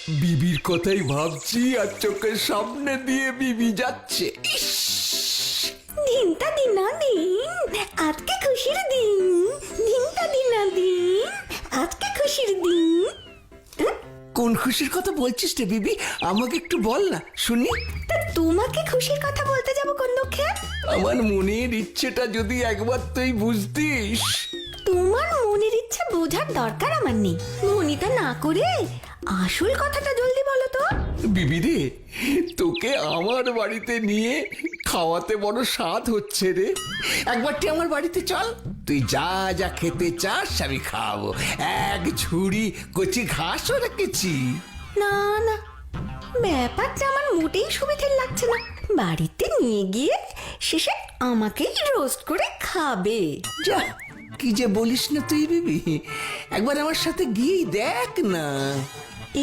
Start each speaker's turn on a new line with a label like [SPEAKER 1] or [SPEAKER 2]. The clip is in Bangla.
[SPEAKER 1] বিবির কথাই ভাবছি আর চোখের সামনে দিয়ে বিবি যাচ্ছে। ইস,
[SPEAKER 2] দিনটা দিনা দিন, আজকে খুশির দিন। দিনটা দিনা দিন, আজকে খুশির দিন।
[SPEAKER 1] কোন খুশির কথা বলছিস রে বিবি? আমাকে একটু বল না শুনি।
[SPEAKER 2] তা তোমাকে খুশির কথা বলতে যাবো কোন দুঃখে?
[SPEAKER 1] আমার মনের ইচ্ছেটা যদি একবার তুই বুঝতিস।
[SPEAKER 2] তোমার মনের ইচ্ছা বোঝার দরকার আমার নেই। মনিতা না করে আসল কথাটা জলদি বলো তো।
[SPEAKER 1] বিবি রে, তোকে আমার বাড়িতে নিয়ে খাওয়াতে বড় স্বাদ হচ্ছে রে। একবারটি আমার বাড়িতে চল, তুই যা যা খেতে চাস আমি খাওয়াবো। এক ঝুড়ি কচি ঘাসও রেখেছি।
[SPEAKER 2] না না, ব্যাপারটা আমার মোটেই সুবিধের লাগছে না। বাড়িতে নিয়ে গিয়ে শেষে আমাকেই রোস্ট করে খাবে।
[SPEAKER 1] যা, কি যে বলিস না তুই বিবি, একবার আমার সাথে গিয়ে দেখ না।